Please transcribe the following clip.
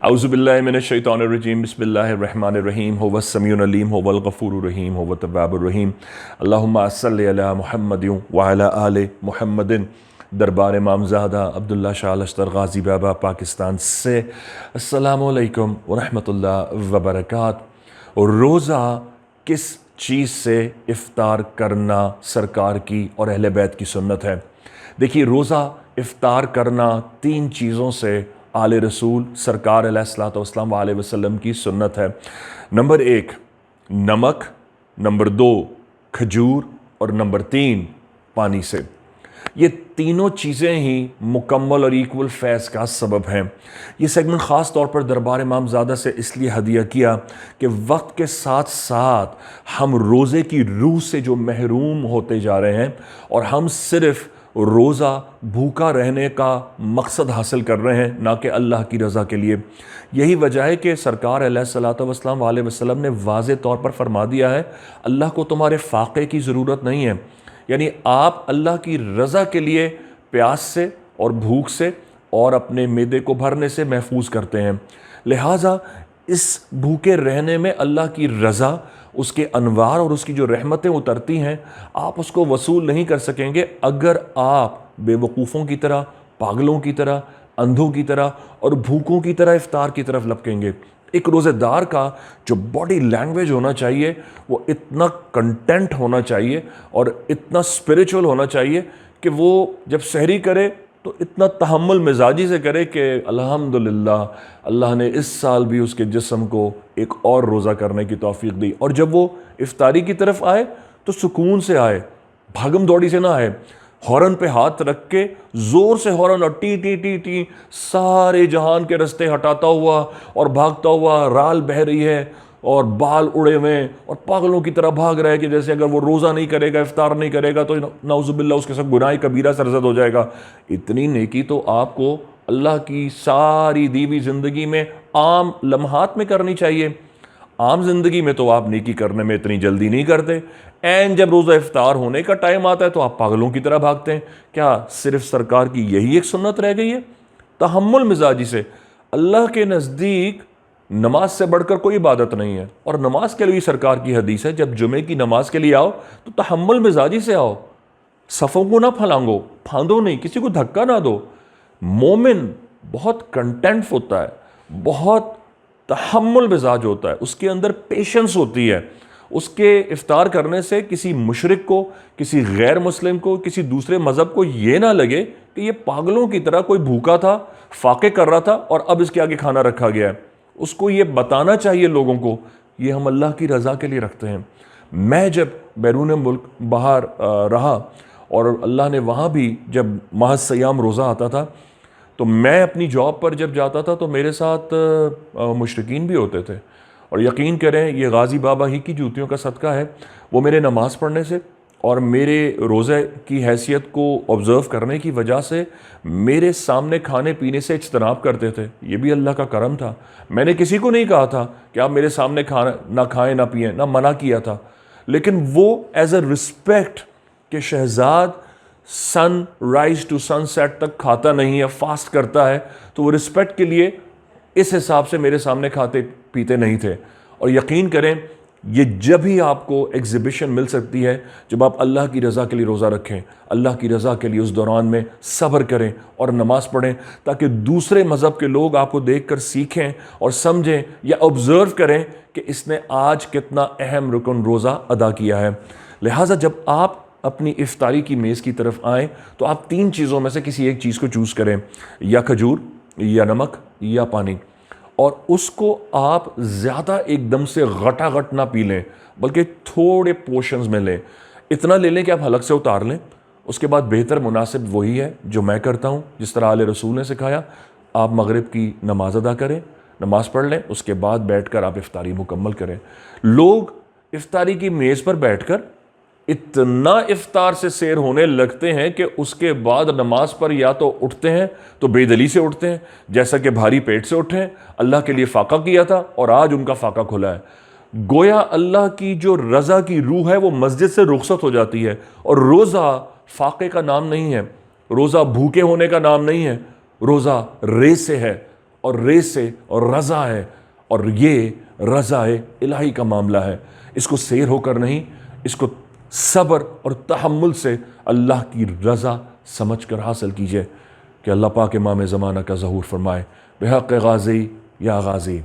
اعوذ باللہ من الشیطان الرجیم بسم اللہ الرحمن الرحیم هو السمیع العلیم هو الغفور الرحیم هو التواب الرحیم اللہم صلی علی محمد وعلی آل محمد۔ دربار امامزادہ عبداللہ شاہ لشتر غازی بابا پاکستان سے السلام علیکم ورحمۃ اللہ وبرکاتہ۔ روزہ کس چیز سے افطار کرنا سرکار کی اور اہل بیت کی سنت ہے؟ دیکھیے، روزہ افطار کرنا تین چیزوں سے آل رسول سرکار علیہ الصلوۃ والسلام علیہ وسلم کی سنت ہے۔ نمبر 1 نمک، نمبر 2 کھجور اور نمبر 3 پانی سے۔ یہ تینوں چیزیں ہی مکمل اور ایکول فیض کا سبب ہیں۔ یہ سیگمنٹ خاص طور پر دربار امامزادہ سے اس لیے ہدیہ کیا کہ وقت کے ساتھ ساتھ ہم روزے کی روح سے جو محروم ہوتے جا رہے ہیں اور ہم صرف روزہ بھوکا رہنے کا مقصد حاصل کر رہے ہیں، نہ کہ اللہ کی رضا کے لیے۔ یہی وجہ ہے کہ سرکار علیہ الصلوۃ والسلام علیہ وسلم نے واضح طور پر فرما دیا ہے، اللہ کو تمہارے فاقے کی ضرورت نہیں ہے، یعنی آپ اللہ کی رضا کے لیے پیاس سے اور بھوک سے اور اپنے معدے کو بھرنے سے محفوظ کرتے ہیں۔ لہٰذا اس بھوکے رہنے میں اللہ کی رضا، اس کے انوار اور اس کی جو رحمتیں اترتی ہیں، آپ اس کو وصول نہیں کر سکیں گے اگر آپ بے وقوفوں کی طرح، پاگلوں کی طرح، اندھوں کی طرح اور بھوکوں کی طرح افطار کی طرف لپکیں گے۔ ایک روزہ دار کا جو باڈی لینگویج ہونا چاہیے وہ اتنا کنٹینٹ ہونا چاہیے اور اتنا اسپریچول ہونا چاہیے کہ وہ جب سحری کرے تو اتنا تحمل مزاجی سے کرے کہ الحمدللہ اللہ نے اس سال بھی اس کے جسم کو ایک اور روزہ کرنے کی توفیق دی، اور جب وہ افطاری کی طرف آئے تو سکون سے آئے، بھاگم دوڑی سے نہ آئے۔ ہارن پہ ہاتھ رکھ کے زور سے ہارن اور ٹی ٹی ٹی ٹی سارے جہان کے رستے ہٹاتا ہوا اور بھاگتا ہوا، رال بہہ رہی ہے اور بال اڑے ہوئے اور پاگلوں کی طرح بھاگ رہا ہے کہ جیسے اگر وہ روزہ نہیں کرے گا، افطار نہیں کرے گا تو نعوذ باللہ اس کے ساتھ گناہ کبیرہ سرزد ہو جائے گا۔ اتنی نیکی تو آپ کو اللہ کی ساری دی ہوئی زندگی میں عام لمحات میں کرنی چاہیے۔ عام زندگی میں تو آپ نیکی کرنے میں اتنی جلدی نہیں کرتے، جب روزہ افطار ہونے کا ٹائم آتا ہے تو آپ پاگلوں کی طرح بھاگتے ہیں۔ کیا صرف سرکار کی یہی ایک سنت رہ گئی ہے؟ تحمل مزاجی سے۔ اللہ کے نزدیک نماز سے بڑھ کر کوئی عبادت نہیں ہے، اور نماز کے لیے سرکار کی حدیث ہے، جب جمعے کی نماز کے لیے آؤ تو تحمل مزاجی سے آؤ، صفوں کو نہ پھلانگو، پھاندو نہیں، کسی کو دھکا نہ دو۔ مومن بہت کنٹینٹ ہوتا ہے، بہت تحمل مزاج ہوتا ہے، اس کے اندر پیشنس ہوتی ہے۔ اس کے افطار کرنے سے کسی مشرک کو، کسی غیر مسلم کو، کسی دوسرے مذہب کو یہ نہ لگے کہ یہ پاگلوں کی طرح کوئی بھوکا تھا، فاقے کر رہا تھا اور اب اس کے آگے کھانا رکھا گیا ہے۔ اس کو یہ بتانا چاہیے لوگوں کو، یہ ہم اللہ کی رضا کے لیے رکھتے ہیں۔ میں جب بیرون ملک باہر رہا اور اللہ نے وہاں بھی جب محض سیام روزہ آتا تھا تو میں اپنی جاب پر جب جاتا تھا تو میرے ساتھ مشرکین بھی ہوتے تھے، اور یقین کریں یہ غازی بابا ہی کی جوتیوں کا صدقہ ہے، وہ میرے نماز پڑھنے سے اور میرے روزے کی حیثیت کو آبزرو کرنے کی وجہ سے میرے سامنے کھانے پینے سے اجتناب کرتے تھے۔ یہ بھی اللہ کا کرم تھا۔ میں نے کسی کو نہیں کہا تھا کہ آپ میرے سامنے نہ کھائیں نہ پئیں، نہ منع کیا تھا، لیکن وہ ایز اے رسپیکٹ کہ شہزاد سن رائز ٹو سن سیٹ تک کھاتا نہیں ہے، فاسٹ کرتا ہے، تو وہ رسپیکٹ کے لیے اس حساب سے میرے سامنے کھاتے پیتے نہیں تھے۔ اور یقین کریں یہ جب ہی آپ کو ایگزیبیشن مل سکتی ہے جب آپ اللہ کی رضا کے لیے روزہ رکھیں، اللہ کی رضا کے لیے اس دوران میں صبر کریں اور نماز پڑھیں، تاکہ دوسرے مذہب کے لوگ آپ کو دیکھ کر سیکھیں اور سمجھیں یا آبزرو کریں کہ اس نے آج کتنا اہم رکن روزہ ادا کیا ہے۔ لہٰذا جب آپ اپنی افطاری کی میز کی طرف آئیں تو آپ تین چیزوں میں سے کسی ایک چیز کو چوز کریں، یا کھجور یا نمک یا پانی، اور اس کو آپ زیادہ ایک دم سے غٹا غٹ نہ پی لیں بلکہ تھوڑے پورشنز میں لیں۔ اتنا لے لیں کہ آپ حلق سے اتار لیں۔ اس کے بعد بہتر مناسب وہی ہے جو میں کرتا ہوں، جس طرح آل رسول نے سکھایا۔ آپ مغرب کی نماز ادا کریں، نماز پڑھ لیں، اس کے بعد بیٹھ کر آپ افطاری مکمل کریں۔ لوگ افطاری کی میز پر بیٹھ کر اتنا افطار سے سیر ہونے لگتے ہیں کہ اس کے بعد نماز پر یا تو اٹھتے ہیں تو بے دلی سے اٹھتے ہیں، جیسا کہ بھاری پیٹ سے اٹھیں، اللہ کے لیے فاقہ کیا تھا اور آج ان کا فاقہ کھلا ہے۔ گویا اللہ کی جو رضا کی روح ہے وہ مسجد سے رخصت ہو جاتی ہے، اور روزہ فاقے کا نام نہیں ہے، روزہ بھوکے ہونے کا نام نہیں ہے، روزہ ریس سے ہے، اور رے سے اور رضا ہے، اور یہ رضا الہی کا معاملہ ہے۔ اس کو سیر ہو کر نہیں، اس کو صبر اور تحمل سے اللہ کی رضا سمجھ کر حاصل کیجئے کہ اللہ پاک امام زمانہ کا ظہور فرمائے۔ بحق غازی یا غازی۔